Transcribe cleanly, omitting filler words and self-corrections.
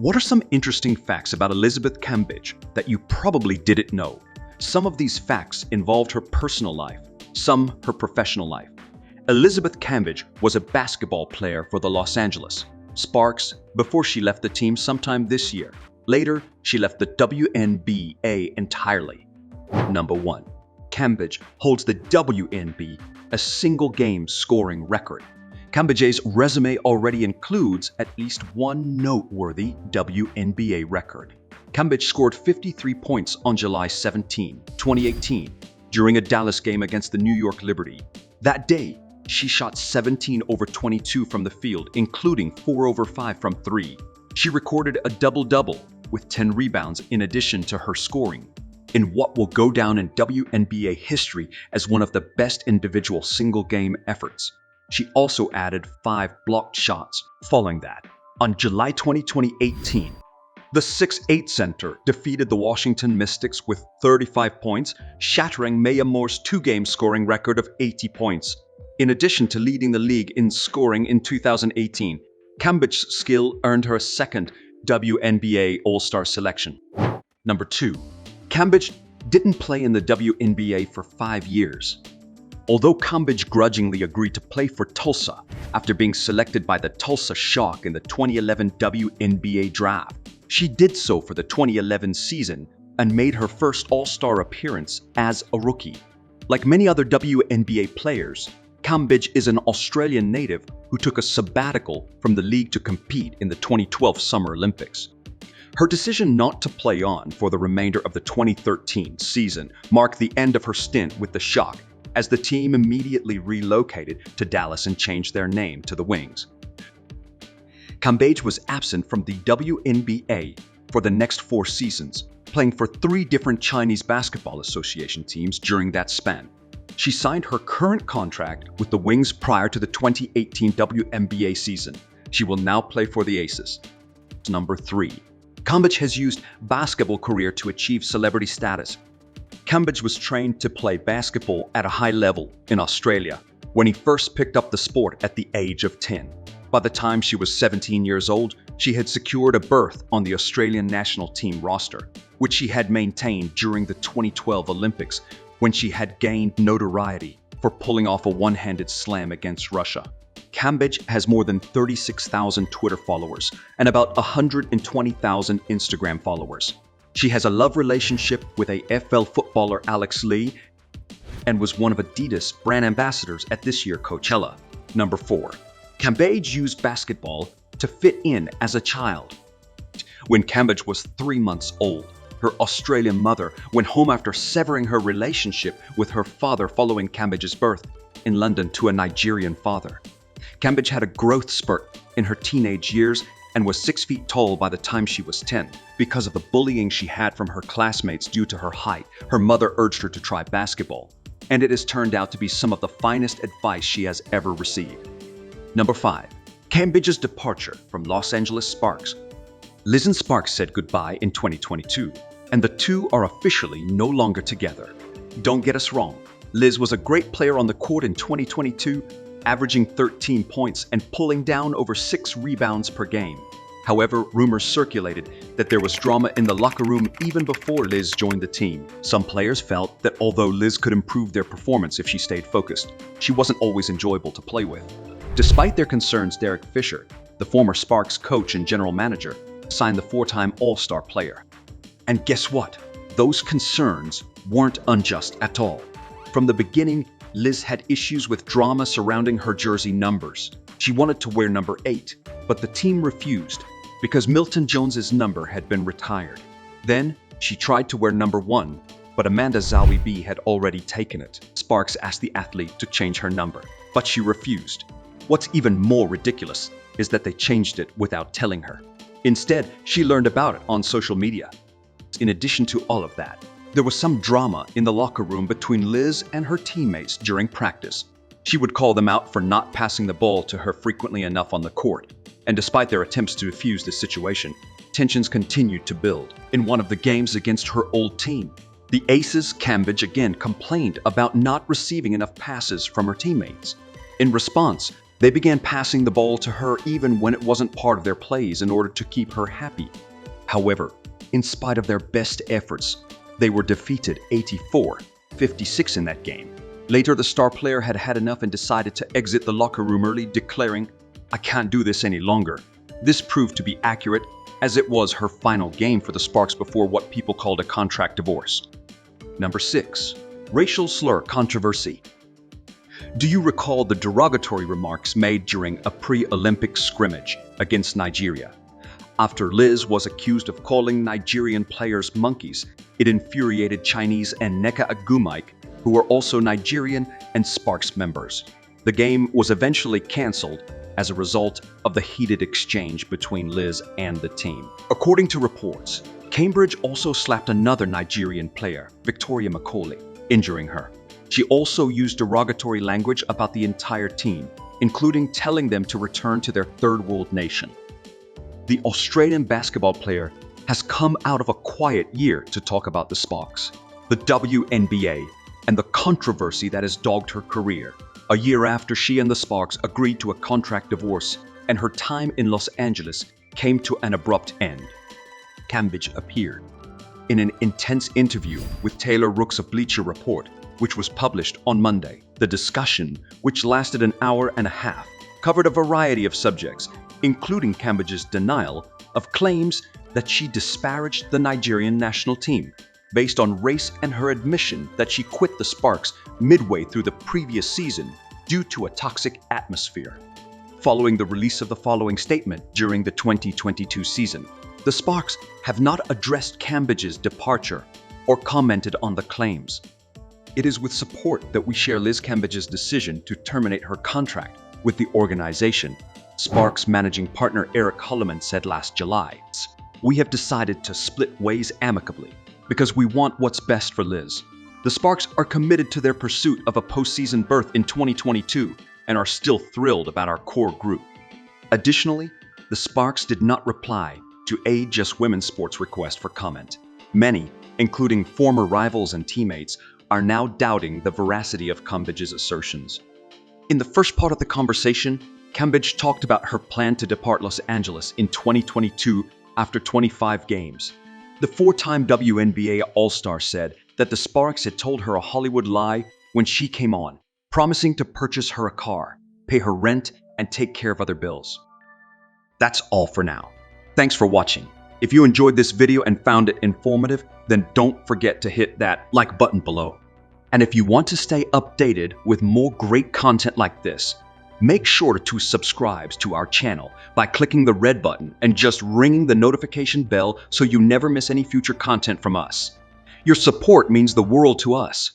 What are some interesting facts about Elizabeth Cambage that you probably didn't know? Some of these facts involved her personal life, some her professional life. Elizabeth Cambage was a basketball player for the Los Angeles Sparks before she left the team sometime this year. Later, she left the WNBA entirely. Number 1. Cambage holds the WNBA, a single game scoring record. Cambage's resume already includes at least one noteworthy WNBA record. Cambage scored 53 points on July 17, 2018, during a Dallas game against the New York Liberty. That day, she shot 17 over 22 from the field, including 4 over 5 from 3. She recorded a double-double with 10 rebounds in addition to her scoring, in what will go down in WNBA history as one of the best individual single-game efforts. She also added 5 blocked shots following that. On July 20, 2018, the 6'8" center defeated the Washington Mystics with 35 points, shattering Maya Moore's 2-game scoring record of 80 points. In addition to leading the league in scoring in 2018, Cambage's skill earned her a second WNBA All-Star selection. Number 2. Cambage didn't play in the WNBA for 5 years. Although Cambage grudgingly agreed to play for Tulsa after being selected by the Tulsa Shock in the 2011 WNBA draft, she did so for the 2011 season and made her first All-Star appearance as a rookie. Like many other WNBA players, Cambage is an Australian native who took a sabbatical from the league to compete in the 2012 Summer Olympics. Her decision not to play on for the remainder of the 2013 season marked the end of her stint with the Shock, as the team immediately relocated to Dallas and changed their name to the Wings. Cambage was absent from the WNBA for the next 4 seasons, playing for 3 different Chinese Basketball Association teams during that span. She signed her current contract with the Wings prior to the 2018 WNBA season. She will now play for the Aces. Number 3. Cambage has used basketball career to achieve celebrity status. Cambage was trained to play basketball at a high level in Australia when he first picked up the sport at the age of 10. By the time she was 17 years old, she had secured a berth on the Australian national team roster, which she had maintained during the 2012 Olympics when she had gained notoriety for pulling off a one-handed slam against Russia. Cambage has more than 36,000 Twitter followers and about 120,000 Instagram followers. She has a love relationship with AFL footballer Alex Lee and was one of Adidas brand ambassadors at this year's Coachella. Number 4. Cambage used basketball to fit in as a child. When Cambage was 3 months old, her Australian mother went home after severing her relationship with her father following Cambage's birth in London to a Nigerian father. Cambage had a growth spurt in her teenage years and was 6 feet tall by the time she was 10. Because of the bullying she had from her classmates due to her height, her mother urged her to try basketball, and it has turned out to be some of the finest advice she has ever received. Number 5. Cambage's departure from Los Angeles Sparks. Liz and Sparks said goodbye in 2022, and the two are officially no longer together. Don't get us wrong, Liz was a great player on the court in 2022, averaging 13 points and pulling down over 6 rebounds per game. However, rumors circulated that there was drama in the locker room even before Liz joined the team. Some players felt that although Liz could improve their performance if she stayed focused, she wasn't always enjoyable to play with. Despite their concerns, Derek Fisher, the former Sparks coach and general manager, signed the 4-time All-Star player. And guess what? Those concerns weren't unjust at all. From the beginning, Liz had issues with drama surrounding her jersey numbers. She wanted to wear number 8, but the team refused because Milton Jones's number had been retired. Then, she tried to wear number 1, but Amanda Zawi B had already taken it. Sparks asked the athlete to change her number, but she refused. What's even more ridiculous is that they changed it without telling her. Instead, she learned about it on social media. In addition to all of that, there was some drama in the locker room between Liz and her teammates during practice. She would call them out for not passing the ball to her frequently enough on the court, and despite their attempts to defuse the situation, tensions continued to build. In one of the games against her old team, the Aces, Cambage again complained about not receiving enough passes from her teammates. In response, They began passing the ball to her even when it wasn't part of their plays in order to keep her happy. However, in spite of their best efforts, they were defeated 84-56 in that game. Later, the star player had had enough and decided to exit the locker room early, declaring, "I can't do this any longer." This proved to be accurate, as it was her final game for the Sparks before what people called a contract divorce. Number 6. Racial slur controversy. Do you recall the derogatory remarks made during a pre-Olympic scrimmage against Nigeria? After Liz was accused of calling Nigerian players monkeys, it infuriated Chinese and Nneka Agumike, who were also Nigerian and Sparks members. The game was eventually cancelled as a result of the heated exchange between Liz and the team. According to reports, Cambage also slapped another Nigerian player, Victoria Macaulay, injuring her. She also used derogatory language about the entire team, including telling them to return to their third world nation. The Australian basketball player has come out of a quiet year to talk about the Sparks, the WNBA, and the controversy that has dogged her career. A year after she and the Sparks agreed to a contract divorce and her time in Los Angeles came to an abrupt end, Cambage appeared. In an intense interview with Taylor Rooks of Bleacher Report, which was published on Monday, the discussion, which lasted an hour and a half, covered a variety of subjects, including Cambage's denial of claims that she disparaged the Nigerian national team based on race and her admission that she quit the Sparks midway through the previous season due to a toxic atmosphere. Following the release of the following statement during the 2022 season, the Sparks have not addressed Cambage's departure or commented on the claims. It is with support that we share Liz Cambage's decision to terminate her contract with the organization, Sparks managing partner Eric Hulleman said last July. "We have decided to split ways amicably because we want what's best for Liz. The Sparks are committed to their pursuit of a postseason berth in 2022 and are still thrilled about our core group." Additionally, the Sparks did not reply to a Just Women's Sports request for comment. Many, including former rivals and teammates, are now doubting the veracity of Cambage's assertions. In the first part of the conversation, Cambage talked about her plan to depart Los Angeles in 2022 after 25 games. The four-time WNBA All-Star said that the Sparks had told her a Hollywood lie when she came on, promising to purchase her a car, pay her rent, and take care of other bills. That's all for now. Thanks for watching. If you enjoyed this video and found it informative, then don't forget to hit that like button below. And if you want to stay updated with more great content like this, make sure to subscribe to our channel by clicking the red button and just ringing the notification bell so you never miss any future content from us. Your support means the world to us.